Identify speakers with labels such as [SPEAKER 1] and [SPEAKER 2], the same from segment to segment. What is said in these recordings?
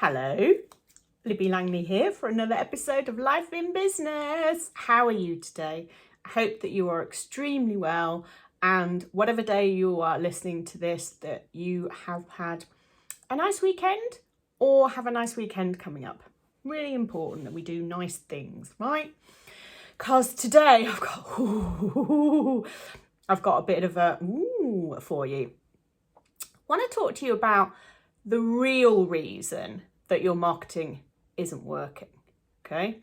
[SPEAKER 1] Hello, Libby Langley here for another episode of Life in Business. How are you today? I hope that you are extremely well, and whatever day you are listening to this, that you have had a nice weekend or have a nice weekend coming up. Really important that we do nice things, right? Because today I've got a bit of a for you. I want to talk to you about the real reason that your marketing isn't working, okay?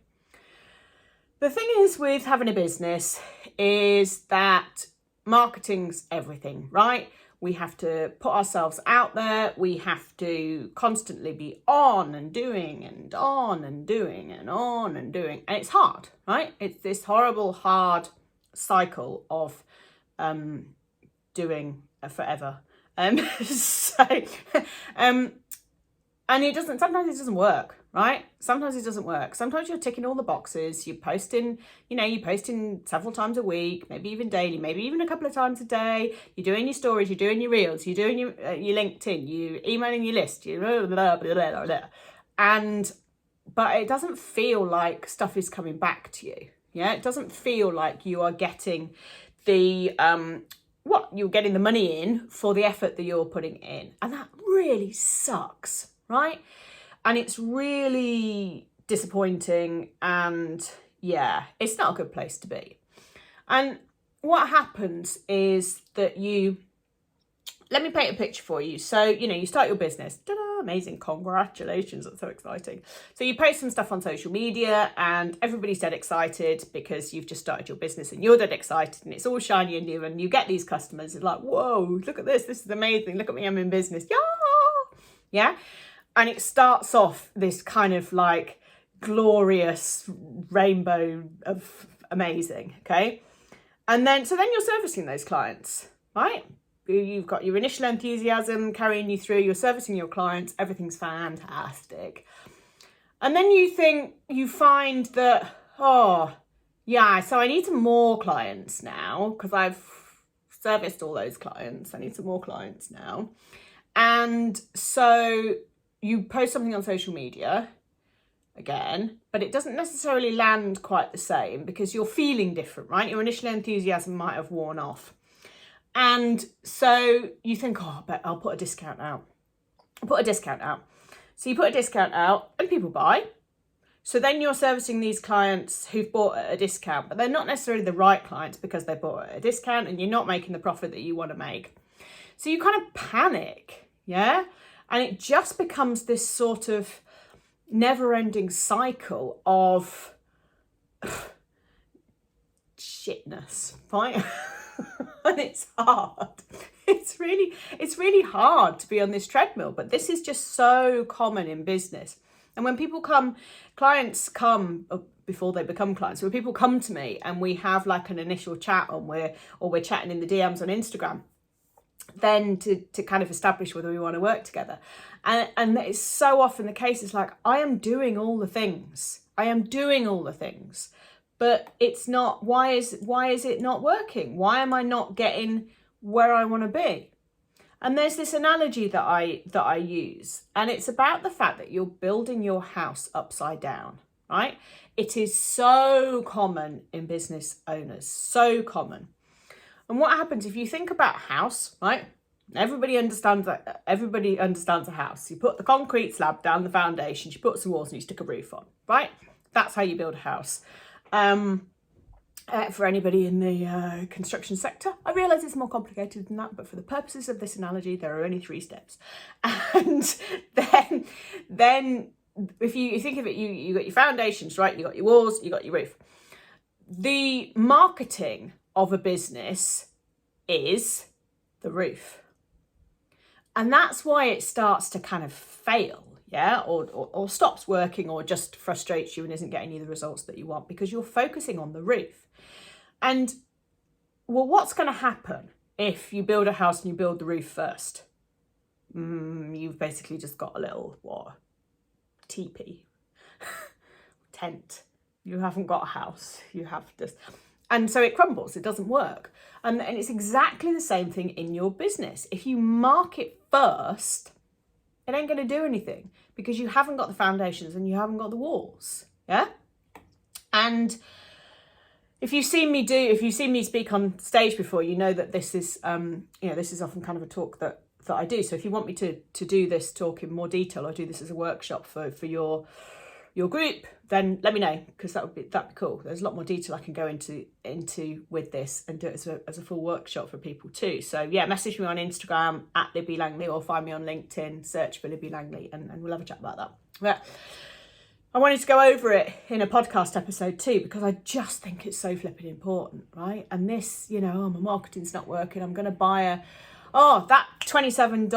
[SPEAKER 1] The thing is with having a business is that marketing's everything, right? We have to put ourselves out there. We have to constantly be on and doing and on and doing and on and doing. And it's hard, right? It's this horrible, hard cycle of doing forever. And sometimes it doesn't work, right? Sometimes it doesn't work. Sometimes you're ticking all the boxes. You're posting several times a week, maybe even daily, maybe even a couple of times a day. You're doing your stories, you're doing your reels, you're doing your LinkedIn, you're emailing your list, but it doesn't feel like stuff is coming back to you. Yeah, it doesn't feel like you are getting the you're getting the money in for the effort that you're putting in, and that really sucks, right? And it's really disappointing, and yeah, it's not a good place to be. And what happens is that let me paint a picture for you. So, you start your business. Ta-da, amazing. Congratulations. That's so exciting. So you post some stuff on social media and everybody's dead excited because you've just started your business and you're dead excited and it's all shiny and new and you get these customers. It's like, whoa, look at this. This is amazing. Look at me. I'm in business. Yeah. And it starts off this kind of like glorious rainbow of amazing. Okay. And then you're servicing those clients, right? You've got your initial enthusiasm carrying you through, you're servicing your clients, everything's fantastic. And then you find that, so I need some more clients now because I've serviced all those clients. I need some more clients now. And so you post something on social media again, but it doesn't necessarily land quite the same because you're feeling different, right? Your initial enthusiasm might have worn off. And so you think, I'll put a discount out. So you put a discount out and people buy. So then you're servicing these clients who've bought at a discount, but they're not necessarily the right clients because they bought at a discount and you're not making the profit that you want to make. So you kind of panic, yeah? And it just becomes this sort of never-ending cycle of shitness, right? And it's hard. It's really hard to be on this treadmill, but this is just so common in business. And when clients come before they become clients, when people come to me and we have like an initial chat we're chatting in the DMs on Instagram, then to kind of establish whether we want to work together. And it's so often the case. It's like, I am doing all the things. But it's not, why is it not working? Why am I not getting where I want to be? And there's this analogy that I use, and it's about the fact that you're building your house upside down, right? It is so common in business owners, so common. And what happens if you think about a house, right? Everybody understands a house. You put the concrete slab down, the foundations, you put some walls and you stick a roof on, right? That's how you build a house. For anybody in the construction sector, I realise it's more complicated than that, but for the purposes of this analogy, there are only 3 steps. And then if you think of it, you got your foundations, right? You got your walls, you got your roof. The marketing of a business is the roof. And that's why it starts to kind of fail. Yeah, or stops working or just frustrates you and isn't getting you the results that you want because you're focusing on the roof. And well, what's going to happen if you build a house and you build the roof first? You've basically just got a little, teepee, tent. You haven't got a house. You have just, and so it crumbles. It doesn't work. And it's exactly the same thing in your business. If you market first, It ain't going to do anything because you haven't got the foundations and you haven't got the walls. Yeah. And if you've seen me speak on stage before, you know that this is, this is often kind of a talk that I do. So if you want me to do this talk in more detail, or do this as a workshop for your group, then let me know, because that'd be cool. There's a lot more detail I can go into with this and do it as a full workshop for people too. So yeah, message me on Instagram at Libby Langley, or find me on LinkedIn, search for Libby Langley, and we'll have a chat about that. But I wanted to go over it in a podcast episode too, because I just think it's so flipping important, right? And this, my marketing's not working. I'm going to buy that $27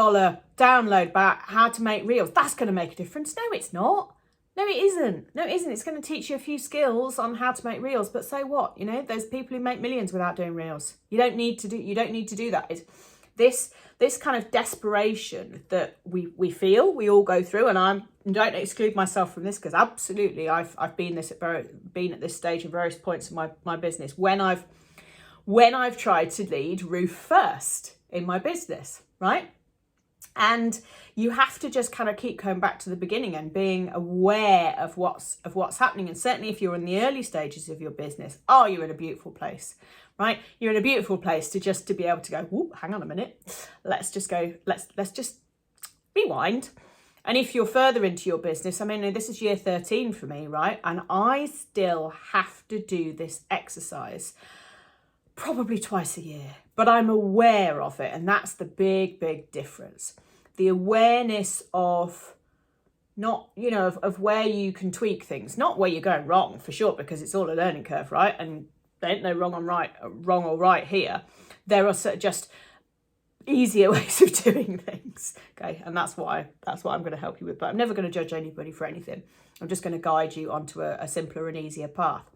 [SPEAKER 1] download about how to make reels. That's going to make a difference. No, it's not. No, it isn't. It's going to teach you a few skills on how to make reels, but so what? There's people who make millions without doing reels. You don't need to do that. It's this kind of desperation that we feel, we all go through, and I don't exclude myself from this, because absolutely I've been at this stage at various points in my business when I've tried to lead roof first in my business, right? And you have to just kind of keep going back to the beginning and being aware of what's happening. And certainly if you're in the early stages of your business, you're in a beautiful place, right? You're in a beautiful place to be able to go, whoop, hang on a minute. Let's just rewind. And if you're further into your business, this is year 13 for me, right? And I still have to do this exercise probably twice a year, but I'm aware of it. And that's the big difference. The awareness of not, of where you can tweak things, not where you're going wrong, for sure, because it's all a learning curve, right? And there ain't no wrong or right here. There are just easier ways of doing things. Okay. And that's what I'm going to help you with, but I'm never going to judge anybody for anything. I'm just going to guide you onto a simpler and easier path.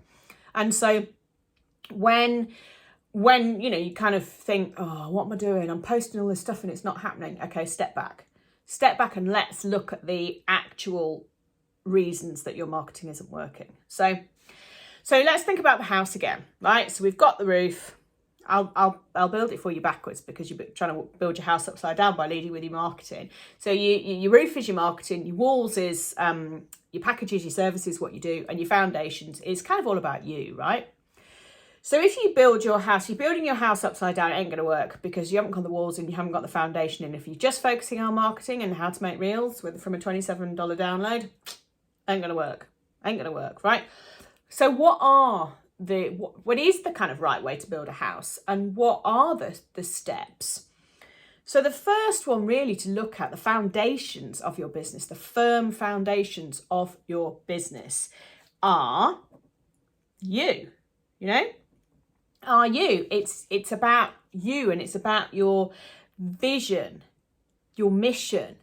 [SPEAKER 1] And so when you kind of think, what am I doing? I'm posting all this stuff and it's not happening. Okay, step back and let's look at the actual reasons that your marketing isn't working. So let's think about the house again, right? So we've got the roof. I'll build it for you backwards, because you're trying to build your house upside down by leading with your marketing. So your roof is your marketing, your walls is your packages, your services, what you do, and your foundations is kind of all about you, right? So if you build your house, you're building your house upside down, it ain't going to work, because you haven't got the walls and you haven't got the foundation. And if you're just focusing on marketing and how to make reels from a $27 download, ain't going to work, right? So what is the kind of right way to build a house, and what are the steps? So the first one really to look at, the foundations of your business, the firm foundations of your business are you, are you. It's about you, and it's about your vision, your mission,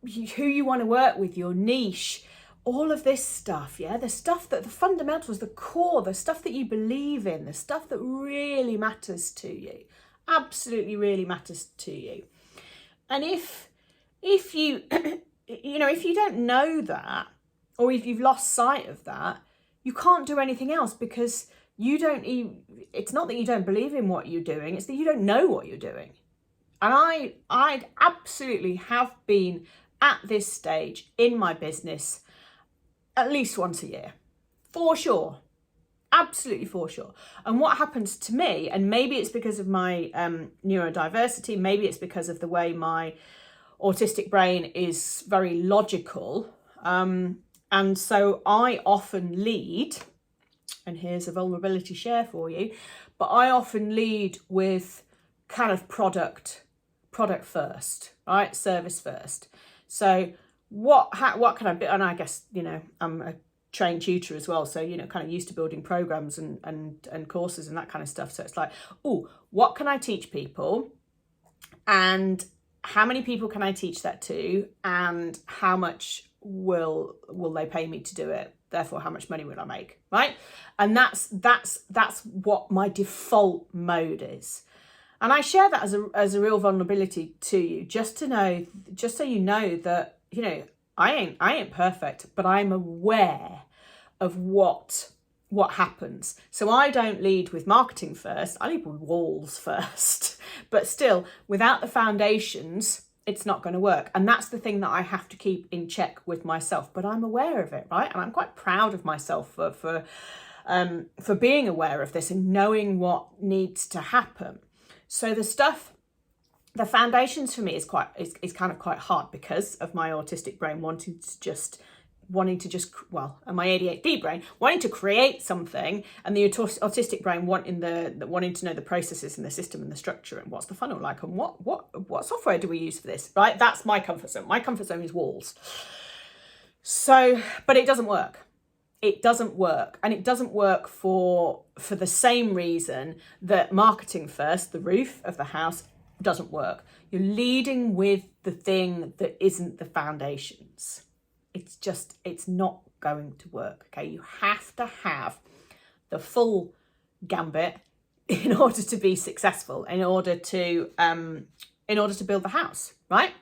[SPEAKER 1] who you want to work with, your niche, all of this stuff, yeah? The stuff the fundamentals, the core, the stuff that you believe in, the stuff that really matters to you, absolutely really matters to you. And if you, if you don't know that, or if you've lost sight of that, you can't do anything else, because it's not that you don't believe in what you're doing, it's that you don't know what you're doing. And I absolutely have been at this stage in my business at least once a year, for sure, absolutely for sure. And what happens to me, and maybe it's because of my neurodiversity, maybe it's because of the way my autistic brain is very logical, and so I often lead, and here's a vulnerability share for you, but I often lead with kind of product first, right? Service first. So what can I be? And I guess, I'm a trained tutor as well. So, kind of used to building programs and courses and that kind of stuff. So it's like, what can I teach people? And how many people can I teach that to? And how much will they pay me to do it? Therefore, how much money will I make? Right? And that's what my default mode is. And I share that as a real vulnerability to you, just so you know that, I ain't perfect, but I'm aware of what happens. So I don't lead with marketing first, I lead with walls first. But still, without the foundations, it's not going to work. And that's the thing that I have to keep in check with myself, but I'm aware of it, right? And I'm quite proud of myself for being aware of this and knowing what needs to happen. So the foundations for me is kind of quite hard because of my autistic brain wanting to just, and my ADHD brain wanting to create something, and the autistic brain wanting to know the processes and the system and the structure and what's the funnel like and what software do we use for this, right? That's my comfort zone. My comfort zone is walls. So, but it doesn't work. It doesn't work, and it doesn't work for the same reason that marketing first, the roof of the house, doesn't work. You're leading with the thing that isn't the foundations. It's not going to work. Okay, you have to have the full gambit in order to be successful, in order to build the house, right?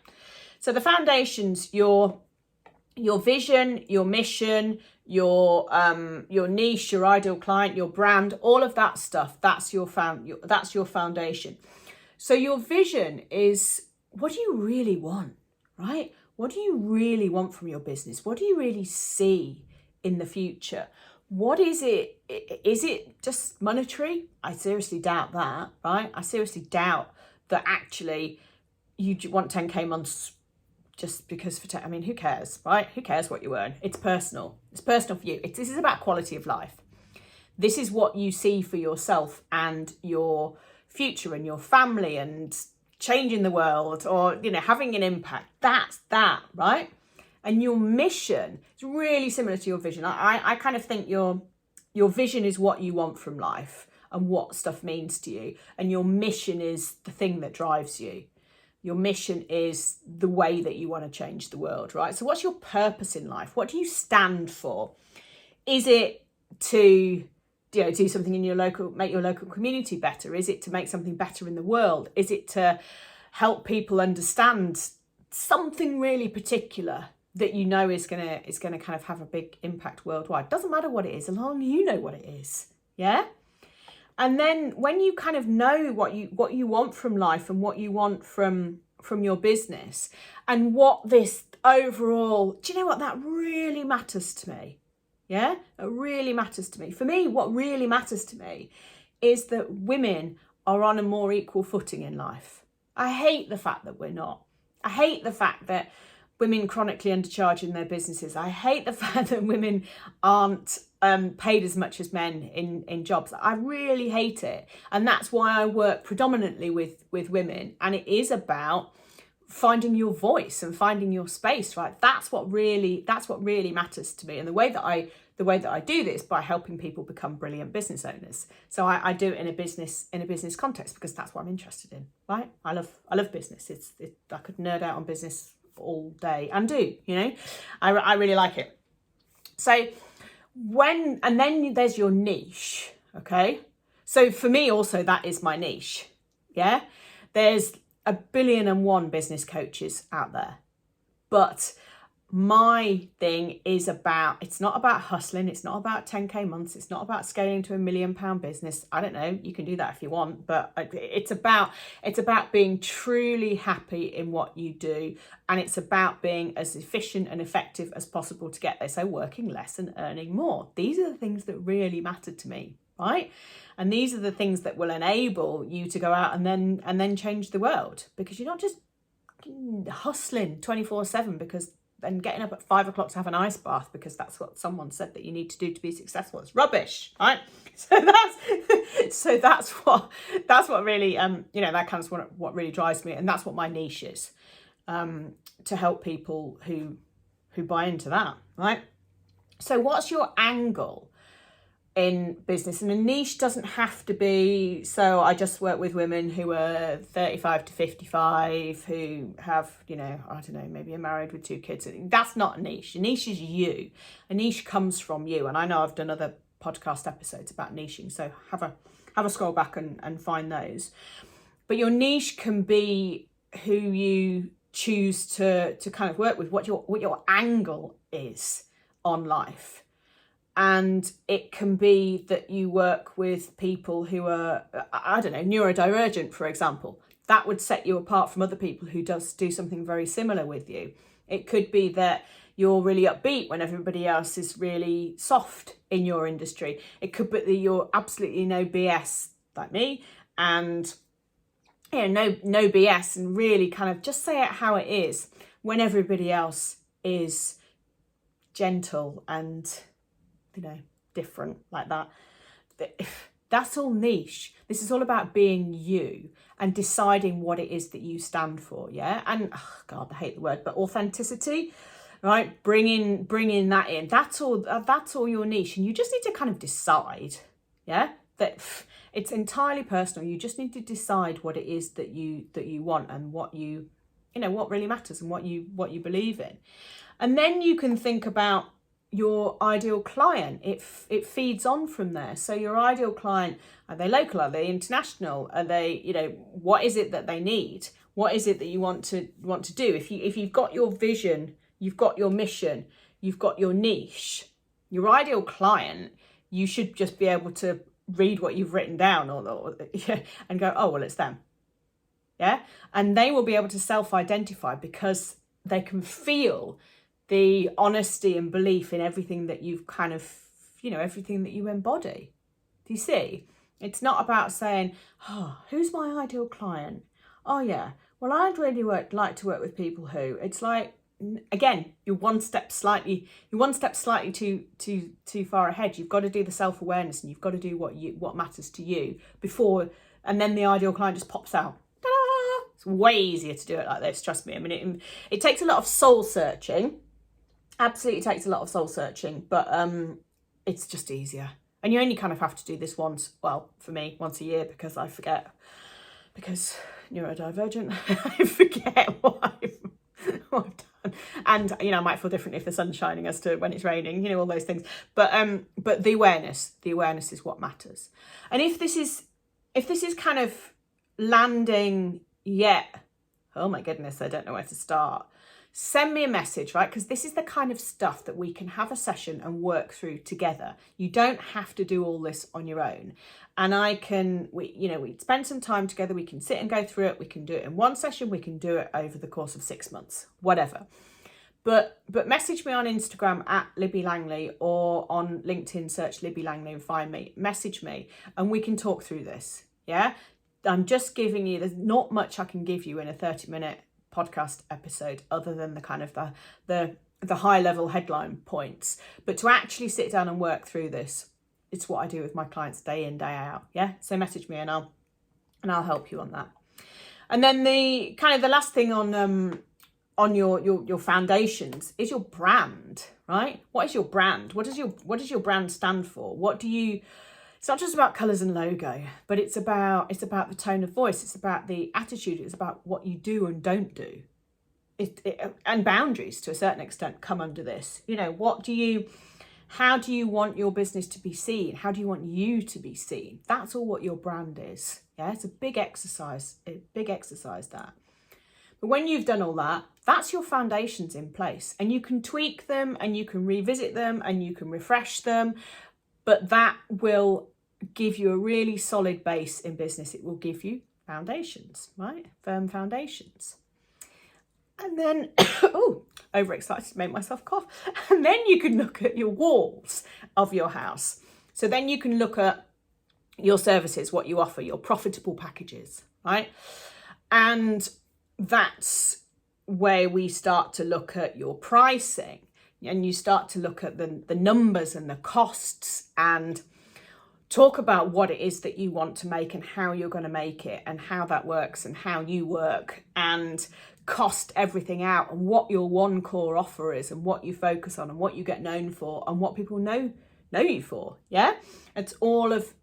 [SPEAKER 1] So the foundations, your vision, your mission, your niche, your ideal client, your brand, all of that stuff, that's your foundation. So your vision is, what do you really want, right? What do you really want from your business? What do you really see in the future? What is it? Is it just monetary? I seriously doubt that, right? I seriously doubt that actually you want 10K months just because I mean, who cares, right? Who cares what you earn? It's personal. It's personal for you. This is about quality of life. This is what you see for yourself and your future and your family and changing the world, or, you know, having an impact. That's that, right? And your mission is really similar to your vision. I kind of think your vision is what you want from life and what stuff means to you. And your mission is the thing that drives you. Your mission is the way that you want to change the world, right? So what's your purpose in life? What do you stand for? Is it to, you know, do something in make your local community better? Is it to make something better in the world? Is it to help people understand something really particular that you know is gonna kind of have a big impact worldwide? Doesn't matter what it is, as long as you know what it is. Yeah. And then when you kind of know what you want from life and what you want from your business and what this overall, do you know what, that really matters to me? Yeah, it really matters to me. For me, what really matters to me is that women are on a more equal footing in life. I hate the fact that we're not. I hate the fact that women chronically undercharge in their businesses. I hate the fact that women aren't paid as much as men in jobs. I really hate it. And that's why I work predominantly with women. And it is about finding your voice and finding your space, right? That's what really matters to me. And the way that I do this, by helping people become brilliant business owners. So I do it in a business context because that's what I'm interested in, right? I love business. I could nerd out on business all day and do, you know, I really like it. So and then there's your niche, okay? So for me also, that is my niche, yeah? There's 1,000,001 business coaches out there, but my thing is it's not about hustling. It's not about 10K months. It's not about scaling to £1 million business. I don't know. You can do that if you want, but it's about being truly happy in what you do. And it's about being as efficient and effective as possible to get there. So working less and earning more. These are the things that really matter to me, right? And these are the things that will enable you to go out and then change the world, because you're not just hustling 24/7 and getting up at 5 o'clock to have an ice bath because that's what someone said that you need to do to be successful. It's rubbish, right? So that's what really that kind of what really drives me, and that's what my niche is, to help people who buy into that, right? So what's your angle in business? And a niche doesn't have to be, so I just work with women who are 35 to 55 who have, I don't know, maybe are married with 2 kids. That's not a niche. A niche is you. A niche comes from you. And I know I've done other podcast episodes about niching, so have a scroll back and find those. But your niche can be who you choose to kind of work with, what your angle is on life. And it can be that you work with people who are, I don't know, neurodivergent, for example. that would set you apart from other people who do something very similar with you. It could be that you're really upbeat when everybody else is really soft in your industry. It could be that you're absolutely no BS like me, and no BS, and really kind of just say it how it is when everybody else is gentle and different like that. That's all niche. This is all about being you and deciding what it is that you stand for. Yeah. And God, I hate the word, but authenticity, right? Bringing that in. That's all your niche. And you just need to kind of decide, yeah, that it's entirely personal. You just need to decide what it is that you want, and what what really matters, and what you believe in. And then you can think about your ideal client. It feeds on from there. So your ideal client, are they local? Are they international? Are they, what is it that they need? What is it that you want to do? If you've got your vision, you've got your mission, you've got your niche, your ideal client, you should just be able to read what you've written down and go, oh, well, it's them. Yeah. And they will be able to self-identify because they can feel the honesty and belief in everything that you've kind of, everything that you embody. Do you see? It's not about saying, oh, who's my ideal client? Oh, yeah, well, I'd really like to work with people who, it's like, again, you're one step slightly too far ahead. You've got to do the self-awareness, and you've got to do what matters to you before, and then the ideal client just pops out. Ta-da! It's way easier to do it like this, trust me. I mean, it takes a lot of soul searching. Absolutely takes a lot of soul searching, but it's just easier. And you only kind of have to do this once, well, for me, once a year, because I forget, because neurodivergent, I forget what I've done. And, I might feel differently if the sun's shining as to when it's raining, all those things. But the awareness is what matters. And if this is kind of landing yet, oh my goodness, I don't know where to start. Send me a message, right? Because this is the kind of stuff that we can have a session and work through together. You don't have to do all this on your own. And we spend some time together. We can sit and go through it. We can do it in one session. We can do it over the course of 6 months, whatever. But message me on Instagram at Libby Langley, or on LinkedIn, search Libby Langley and find me. Message me and we can talk through this. Yeah. I'm just giving you, there's not much I can give you in a 30-minute podcast episode other than the kind of the high level headline points, but to actually sit down and work through this, it's what I do with my clients day in, day out. Yeah. So message me and I'll help you on that. And then the last thing on your foundations is your brand, right? What is your brand? What does your brand stand for? It's not just about colours and logo, but it's about the tone of voice. It's about the attitude. It's about what you do and don't do. And boundaries to a certain extent come under this. How do you want your business to be seen? How do you want you to be seen? That's all what your brand is. Yeah, it's a big exercise. That. But when you've done all that, that's your foundations in place, and you can tweak them, and you can revisit them, and you can refresh them. But that will give you a really solid base in business. It will give you foundations, right? Firm foundations. And then, overexcited, made myself cough. And then you can look at your walls of your house. So then you can look at your services, what you offer, your profitable packages, right? And that's where we start to look at your pricing. And you start to look at the numbers and the costs, and talk about what it is that you want to make and how you're going to make it, and how that works and how you work, and cost everything out, and what your one core offer is, and what you focus on, and what you get known for, and what people know you for. Yeah, it's all of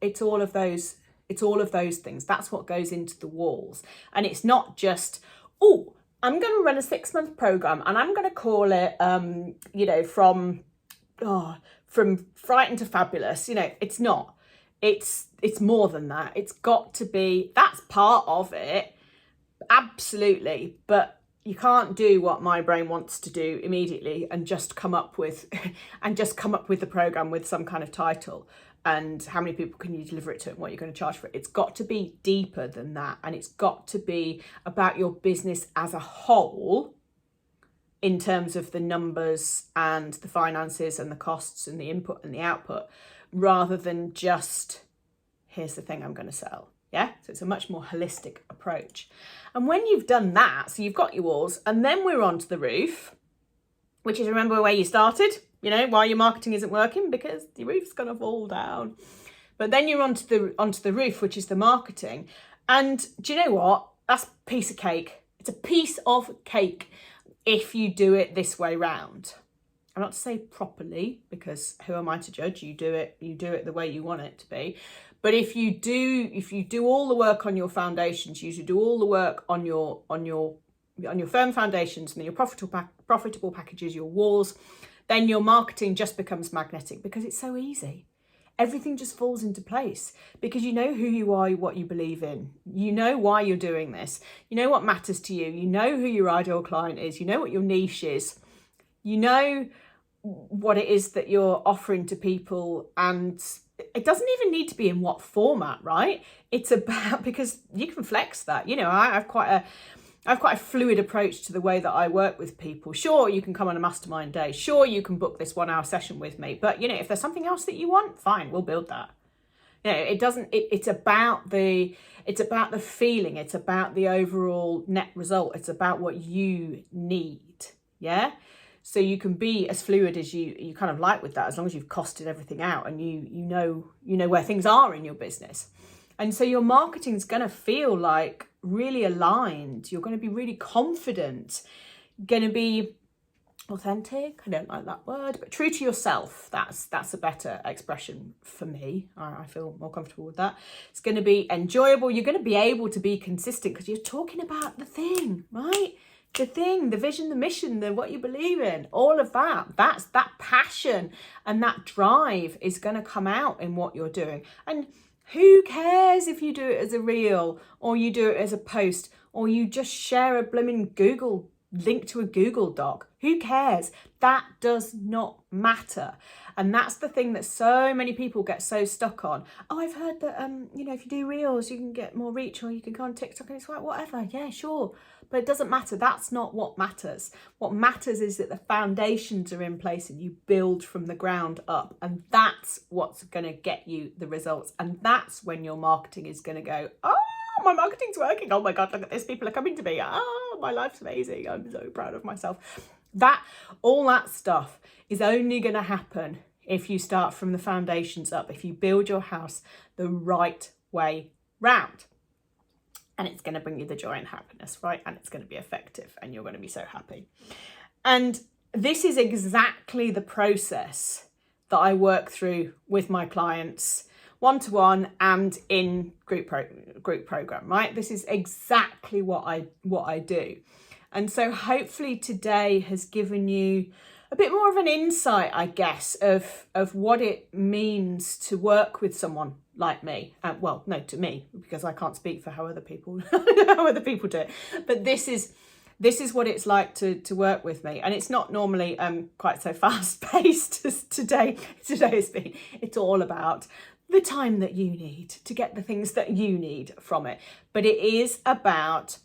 [SPEAKER 1] those things. That's what goes into the walls. And it's not just, I'm going to run a 6-month program and I'm going to call it, from frightened to fabulous. It's not. It's more than that. It's got to be, that's part of it. Absolutely. But you can't do what my brain wants to do immediately and just come up with the program with some kind of title. and how many people can you deliver it to and what you're going to charge for it. It's got to be deeper than that, and it's got to be about your business as a whole in terms of the numbers and the finances and the costs and the input and the output, rather than just, here's the thing I'm going to sell. Yeah, so it's a much more holistic approach. And when you've done that, so you've got your walls, and then we're on to the roof, which is, remember where you started, you know, why your marketing isn't working, because the roof's going to fall down. But then you're onto the roof, which is the marketing. And do you know what? That's a piece of cake. It's a piece of cake if you do it this way round. I'm not to say properly, because who am I to judge? You do it the way you want it to be. But if you do all the work on your foundations, you should do all the work on your firm foundations and then your profitable packages, your walls, then your marketing just becomes magnetic, because it's so easy. Everything just falls into place because you know who you are, what you believe in. You know why you're doing this. You know what matters to you. You know who your ideal client is. You know what your niche is. You know what it is that you're offering to people, and it doesn't even need to be in what format, right? It's about, because you can flex that. You know, I have quite a fluid approach to the way that I work with people. Sure, you can come on a mastermind day. Sure, you can book this 1 hour session with me. But, you know, if there's something else that you want, fine, we'll build that. You know, it's about the feeling. It's about the overall net result. It's about what you need. Yeah. So you can be as fluid as you kind of like with that, as long as you've costed everything out and you know where things are in your business. And so your marketing's going to feel like really aligned. You're going to be really confident, going to be authentic. I don't like that word, but true to yourself. That's a better expression for me. I feel more comfortable with that. It's going to be enjoyable. You're going to be able to be consistent because you're talking about the thing, right? The thing, the vision, the mission, what you believe in, all of that. That's that passion and that drive is going to come out in what you're doing. And who cares if you do it as a reel or you do it as a post or you just share a blooming Google link to a Google Doc? Who cares? That does not matter. And that's the thing that so many people get so stuck on. Oh, I've heard that, if you do reels, you can get more reach or you can go on TikTok. And it's like, whatever. Yeah, sure. But it doesn't matter. That's not what matters. What matters is that the foundations are in place and you build from the ground up. And that's what's going to get you the results. And that's when your marketing is going to go, oh, my marketing's working. Oh my God, look at this. People are coming to me. Oh, my life's amazing. I'm so proud of myself. All that stuff is only going to happen if you start from the foundations up, if you build your house the right way round. And it's going to bring you the joy and happiness, right? And it's going to be effective and you're going to be so happy. And this is exactly the process that I work through with my clients, one-to-one and in group program, right? This is exactly what I do. And so hopefully today has given you a bit more of an insight, I guess, of what it means to work with someone like me. To me, because I can't speak for how other people do it. But this is what it's like to work with me. And it's not normally quite so fast paced as today has been. It's all about the time that you need to get the things that you need from it. But it is about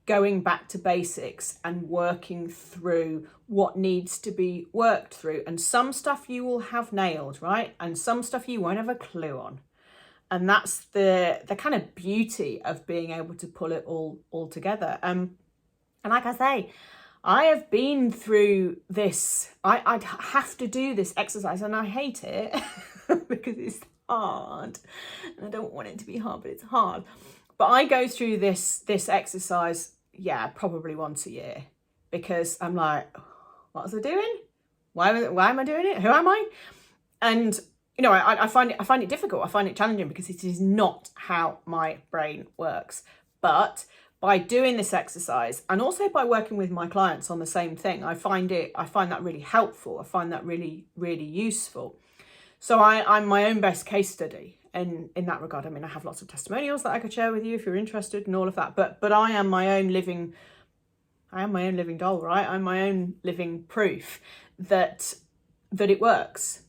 [SPEAKER 1] going back to basics and working through what needs to be worked through. And some stuff you will have nailed, right? And some stuff you won't have a clue on. And that's the kind of beauty of being able to pull it all together. And like I say, I have been through this. I'd have to do this exercise and I hate it because it's hard. And I don't want it to be hard, but it's hard. But I go through this exercise, probably once a year, because I'm like, what was I doing? Why am I doing it? Who am I? And I find it difficult. I find it challenging because it is not how my brain works. But by doing this exercise and also by working with my clients on the same thing, I find that really helpful. I find that really, really useful. So I'm my own best case study. And in that regard, I mean, I have lots of testimonials that I could share with you if you're interested and all of that. But I am my own living doll, right? I'm my own living proof that that it works,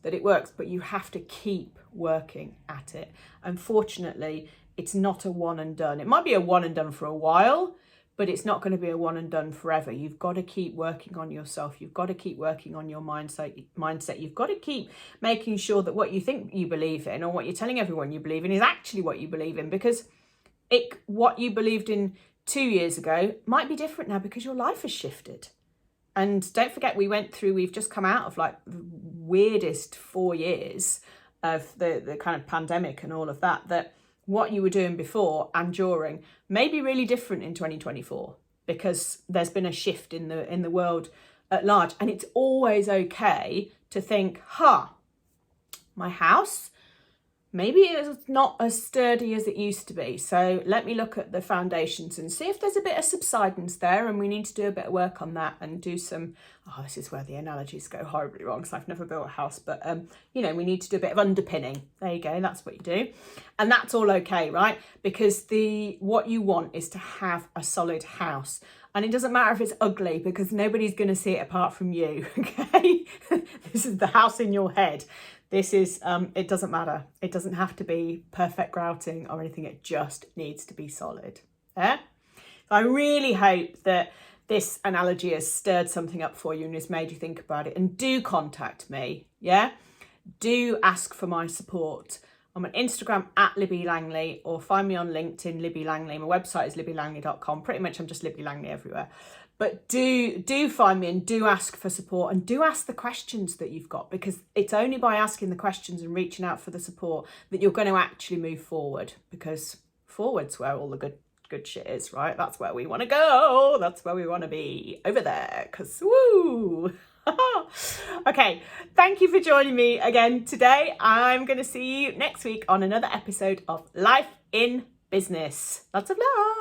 [SPEAKER 1] but you have to keep working at it. Unfortunately, it's not a one and done. It might be a one and done for a while, but it's not going to be a one and done forever. You've got to keep working on yourself. You've got to keep working on your mindset. You've got to keep making sure that what you think you believe in, or what you're telling everyone you believe in, is actually what you believe in, because what you believed in 2 years ago might be different now because your life has shifted. And don't forget, we've just come out of like the weirdest 4 years of the kind of pandemic and all of that what you were doing before and during may be really different in 2024, because there's been a shift in the world at large. And it's always okay to think, my house, maybe it's not as sturdy as it used to be. So let me look at the foundations and see if there's a bit of subsidence there, and we need to do a bit of work on that and do some, this is where the analogies go horribly wrong because I've never built a house, but we need to do a bit of underpinning. There you go, that's what you do. And that's all okay, right? Because what you want is to have a solid house. And it doesn't matter if it's ugly, because nobody's going to see it apart from you, okay? This is the house in your head. This is, it doesn't matter. It doesn't have to be perfect grouting or anything. It just needs to be solid. Yeah? So I really hope that this analogy has stirred something up for you and has made you think about it. And do contact me, yeah? Do ask for my support. I'm on Instagram at Libby Langley, or find me on LinkedIn, Libby Langley. My website is libbylangley.com. Pretty much I'm just Libby Langley everywhere. But do find me and do ask for support, and do ask the questions that you've got, because it's only by asking the questions and reaching out for the support that you're going to actually move forward, because forward's where all the good shit is, right? That's where we want to go. That's where we want to be, over there, because woo! Okay, thank you for joining me again today. I'm going to see you next week on another episode of Life in Business. Lots of love.